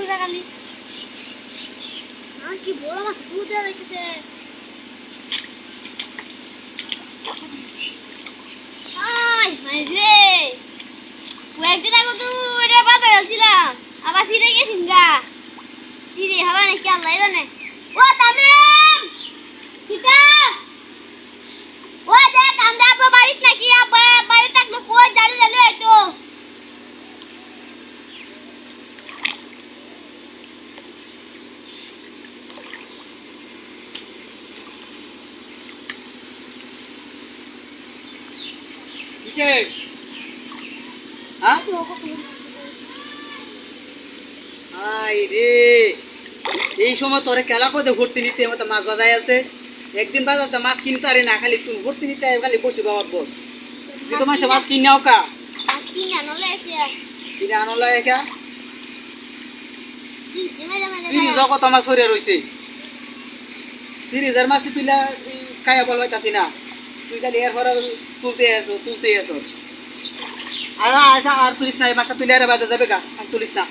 পুরা খালি কি বড় মাছ দুধ দেওয়া যাচ্ছে আই ভাই রে কয়েকদিন আগে তো এটা বাজারে ছিলাম আবার সিরে গেছিস গা সিরে হবে নাকি আল্লাহ জানে ও তামিম কিটা ও দেখ আমরা আব্বা বাড়িতে নাকি আব্বা বাড়ি থাকলে কই জানি জানি হয়তো এই সময় তোরে খেলা করে ভর্তি নিতে মতো মাছ বাজায় আছে একদিন বাজাতে মাছ কিনতে আরে না খালি তুমি ভর্তি নিতে খালি বসে বাবার বস তুই তো মাসে মাছ কিনে নাও কা কিনে আনলে একা তুই জগৎ আমার শরীরে রয়েছে 30,000 মাছ তুইলা খাইয়া বল হইতাছি না তুই খালি এর পরে তুলতে আছো আর আচ্ছা আর তুলিস না এই মাছটা তুলে আর বাজে যাবে গা আর তুলিস না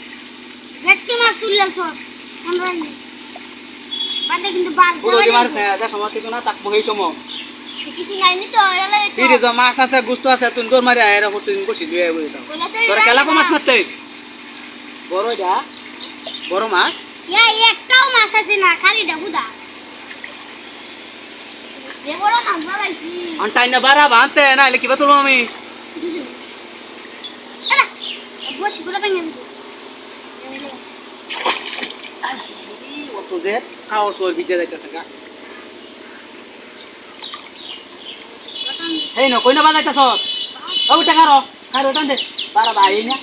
ভেটকি মাছ তুললাম সব আমরা বাদে কিন্তু বাস পুরো দিমার যা সময় কিছু না তাক বই সময় কিছু নাইনি তো এলা তো ফিরে যা মাছ আছে গুস্ত আছে তুই দৌড় মারি আয়রা করতে বসি দুই বই দাও তোর খেলা কো মাছ মারতে বড় মাছ ইয়া একটাও মাছ আছে না খালি ডাবুদা এ বড় মাছ বালাইছি আনটাই না বারা বানতে না এলে কিবা তুলবো আমি এলা বসি বড় বাঙ্গা অত যে খাওয়ার সময় ভিজে যাইতেছে গা এই না কই না বাজাইতেছ ও টাকা খারো টান দে বারা ভাই না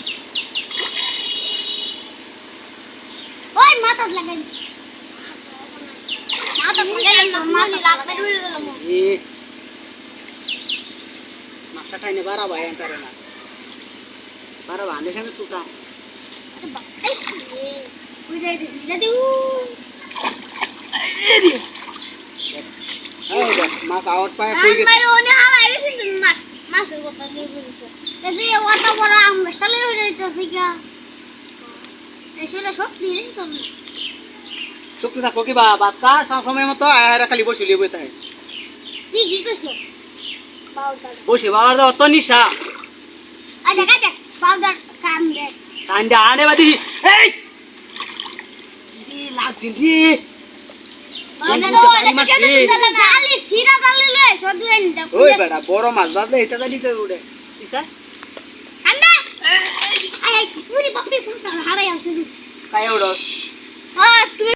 ওই মাথা লাগাইছি মাথা লাগাইলাম না মাথা লাগবে ডুবে গেল মো এ মাছটা টাইনে বারা ভাই আনতারে না বারা বান্ধে সামনে তুতা এই ওই যাইতেছি দাদু এই দেখ মাছ আউট পায় কই গেছে আমার ওনে হালাই গেছে তুমি মাছের কথা দিয়ে বলছো এই ওটা বড় আম গাছটালে হয়ে যাইতেছে কি এসলে শক্তি নেই তো শক্তি থাকো কি বা বাত কা সময় মতো আয়রা খালি বসে লিয়ে বইতে হয় ঠিকই কইছো পাউডার বসে বাবার দাও তো নিশা আচ্ছা কাটা পাউডার কাম দে কান্দা আনে বাদি এই ই লাগছিন রে খালি সিরা দালে লই সদু এনে দাও ওই বেটা বড় মাছ বাজলে এটা জানি তো উড়ে কিসা আন্ডা আই পুরি বাপরে পুরি হারাই আছে কাই উড়স তুমি